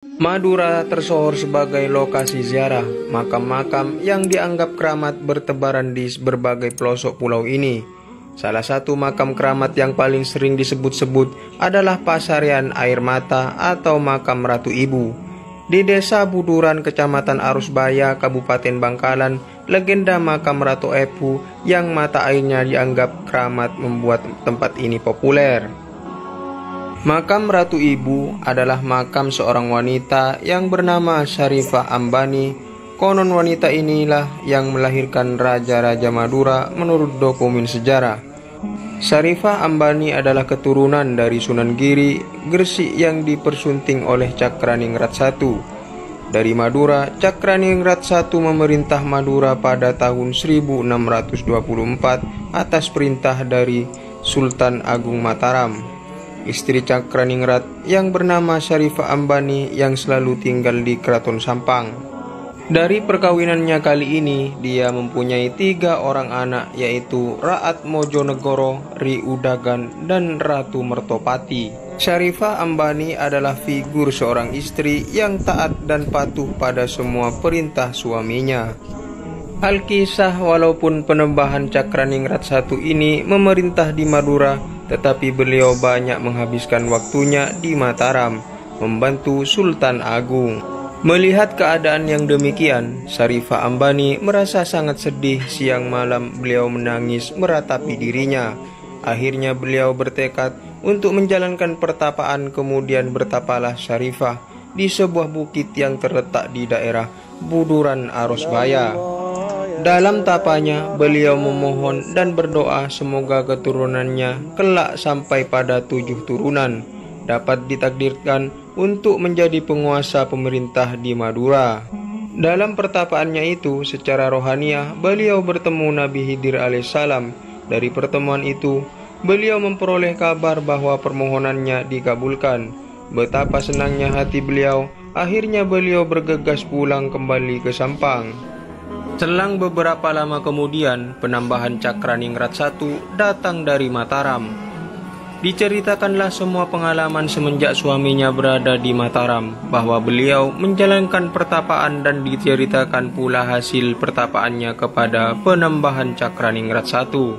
Madura tersohor sebagai lokasi ziarah makam-makam yang dianggap keramat bertebaran di berbagai pelosok pulau ini. Salah satu makam keramat yang paling sering disebut-sebut adalah Pasarian Air Mata atau makam Ratu Ibu. Di Desa Buduran, Kecamatan Arusbaya, Kabupaten Bangkalan, legenda makam Ratu Epu yang mata airnya dianggap keramat membuat tempat ini populer. Makam Ratu Ibu adalah makam seorang wanita yang bernama Syarifah Ambani. Konon wanita inilah yang melahirkan raja-raja Madura menurut dokumen sejarah. Syarifah Ambani adalah keturunan dari Sunan Giri, Gresik yang dipersunting oleh Cakraningrat I. Dari Madura, Cakraningrat I memerintah Madura pada tahun 1624 atas perintah dari Sultan Agung Mataram. Istri Cakraningrat yang bernama Syarifah Ambani yang selalu tinggal di Keraton Sampang. Dari perkawinannya kali ini, dia mempunyai 3 orang anak, yaitu Raat Mojonegoro, Ri Udagan, dan Ratu Mertopati. Syarifah Ambani adalah figur seorang istri yang taat dan patuh pada semua perintah suaminya. Alkisah, walaupun Penembahan Cakraningrat I ini memerintah di Madura, tetapi beliau banyak menghabiskan waktunya di Mataram, membantu Sultan Agung. Melihat keadaan yang demikian, Syarifah Ambani merasa sangat sedih. Siang malam beliau menangis meratapi dirinya. Akhirnya beliau bertekad untuk menjalankan pertapaan. Kemudian bertapalah Syarifah di sebuah bukit yang terletak di daerah Buduran Arusbaya. Dalam tapanya, beliau memohon dan berdoa semoga keturunannya kelak sampai pada 7 turunan dapat ditakdirkan untuk menjadi penguasa pemerintah di Madura. Dalam pertapaannya itu, secara rohaniah, beliau bertemu Nabi Khidir alaihissalam. Dari pertemuan itu, beliau memperoleh kabar bahwa permohonannya dikabulkan. Betapa senangnya hati beliau, akhirnya beliau bergegas pulang kembali ke Sampang. Selang beberapa lama kemudian, Penambahan Cakraningrat I datang dari Mataram. Diceritakanlah semua pengalaman semenjak suaminya berada di Mataram, bahwa beliau menjalankan pertapaan, dan diceritakan pula hasil pertapaannya kepada Penambahan Cakraningrat I.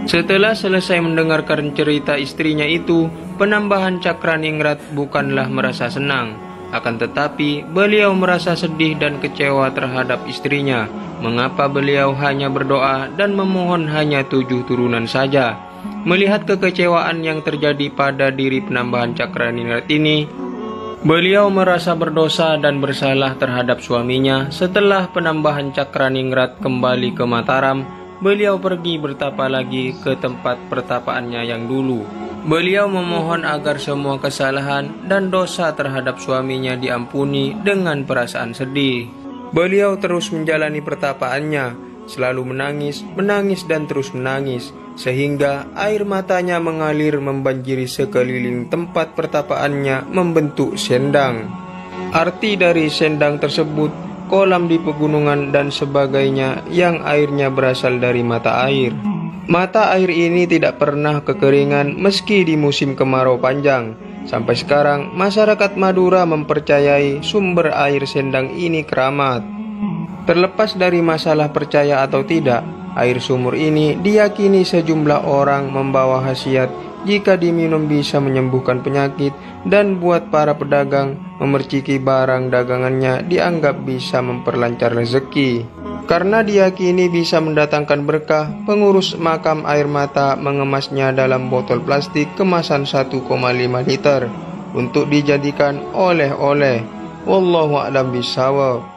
Setelah selesai mendengarkan cerita istrinya itu, Penambahan Cakraningrat bukanlah merasa senang. Akan tetapi, beliau merasa sedih dan kecewa terhadap istrinya. Mengapa beliau hanya berdoa dan memohon hanya 7 turunan saja? Melihat kekecewaan yang terjadi pada diri Penambahan Cakraningrat ini, beliau merasa berdosa dan bersalah terhadap suaminya. Setelah Penambahan Cakraningrat kembali ke Mataram, beliau pergi bertapa lagi ke tempat pertapaannya yang dulu. Beliau memohon agar semua kesalahan dan dosa terhadap suaminya diampuni dengan perasaan sedih. Beliau terus menjalani pertapaannya, selalu menangis dan terus menangis, sehingga air matanya mengalir membanjiri sekeliling tempat pertapaannya membentuk sendang. Arti dari sendang tersebut, kolam di pegunungan dan sebagainya yang airnya berasal dari mata air. Mata air ini tidak pernah kekeringan meski di musim kemarau panjang. Sampai sekarang, masyarakat Madura mempercayai sumber air sendang ini keramat. Terlepas dari masalah percaya atau tidak, air sumur ini diyakini sejumlah orang membawa khasiat jika diminum bisa menyembuhkan penyakit, dan buat para pedagang memerciki barang dagangannya dianggap bisa memperlancar rezeki. Karena diyakini bisa mendatangkan berkah, pengurus makam Air Mata mengemasnya dalam botol plastik kemasan 1,5 liter untuk dijadikan oleh-oleh. Wallahu a'lam bishawab.